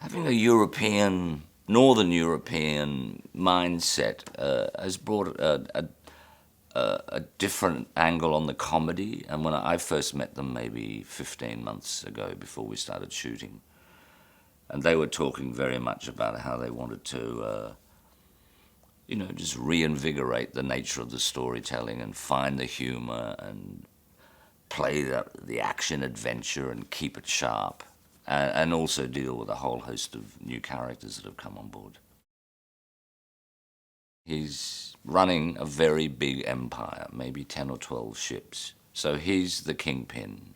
having a Northern European mindset has brought a different angle on the comedy. And when I first met them maybe 15 months ago before we started shooting, and they were talking very much about how they wanted to, just reinvigorate the nature of the storytelling and find the humor and play the action adventure and keep it sharp, and also deal with a whole host of new characters that have come on board. He's running a very big empire, maybe 10 or 12 ships. So he's the kingpin.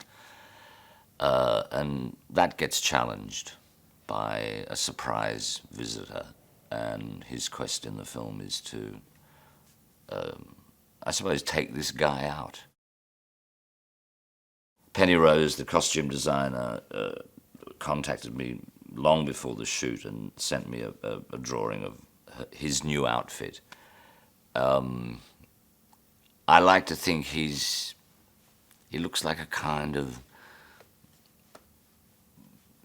And that gets challenged by a surprise visitor. And his quest in the film is to, I suppose, take this guy out. Penny Rose, the costume designer, contacted me long before the shoot and sent me a drawing of his new outfit. I like to think he looks like a kind of,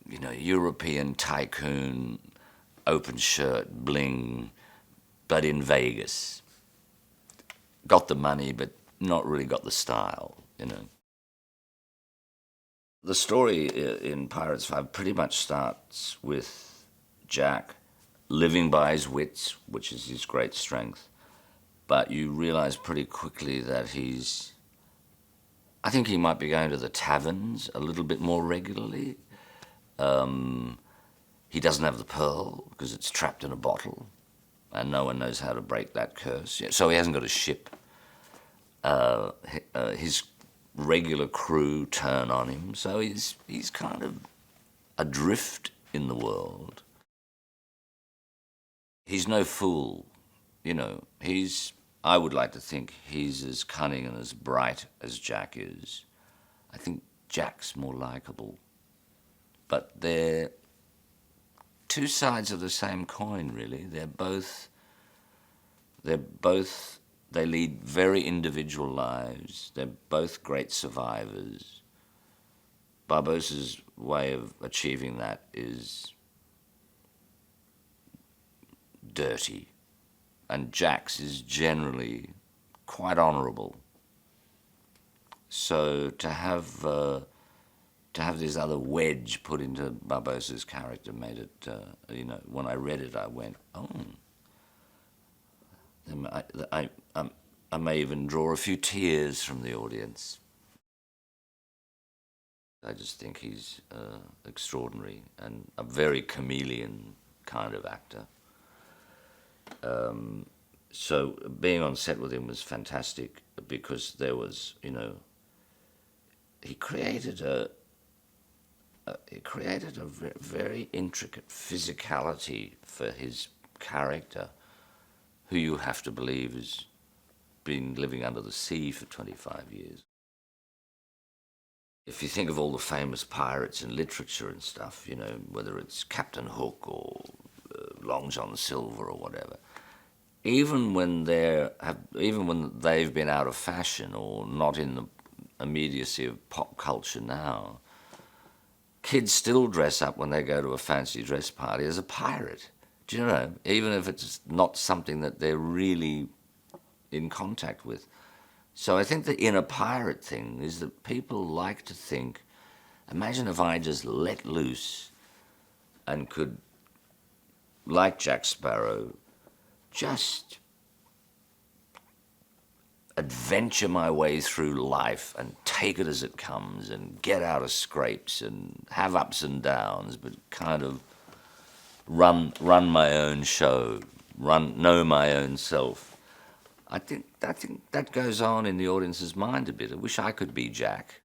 European tycoon, open shirt, bling, but in Vegas. Got the money, but not really got the style, The story in Pirates 5 pretty much starts with Jack living by his wits, which is his great strength, but you realize pretty quickly that I think he might be going to the taverns a little bit more regularly. He doesn't have the pearl because it's trapped in a bottle, and no one knows how to break that curse. So he hasn't got a ship. His regular crew turn on him, so he's kind of adrift in the world. He's no fool, I would like to think he's as cunning and as bright as Jack is. I think Jack's more likable. But they're two sides of the same coin, really. They lead very individual lives. They're both great survivors. Barbossa's way of achieving that is dirty, and Jack's is generally quite honourable. So to have this other wedge put into Barbossa's character made it, when I read it, I went, oh. I may even draw a few tears from the audience. I just think he's extraordinary and a very chameleon kind of actor. So being on set with him was fantastic because there was, he created a very intricate physicality for his character, who you have to believe has been living under the sea for 25 years. If you think of all the famous pirates in literature and stuff, whether it's Captain Hook or Long John Silver or whatever, even when they've been out of fashion or not in the immediacy of pop culture now, kids still dress up when they go to a fancy dress party as a pirate. Do you know? Even if it's not something that they're really in contact with. So I think the inner pirate thing is that people like to think, imagine if I just let loose and could, like Jack Sparrow, just adventure my way through life and take it as it comes and get out of scrapes and have ups and downs, but kind of run my own show, know my own self. I think that goes on in the audience's mind a bit. I wish I could be Jack.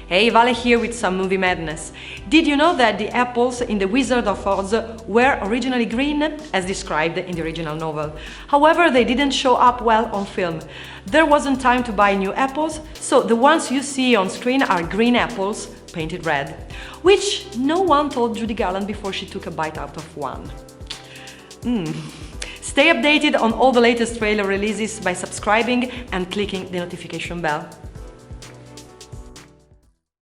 Hey, Vale here with some movie madness. Did you know that the apples in The Wizard of Oz were originally green, as described in the original novel? However, they didn't show up well on film. There wasn't time to buy new apples, so the ones you see on screen are green apples painted red, which no one told Judy Garland before she took a bite out of one. Stay updated on all the latest trailer releases by subscribing and clicking the notification bell.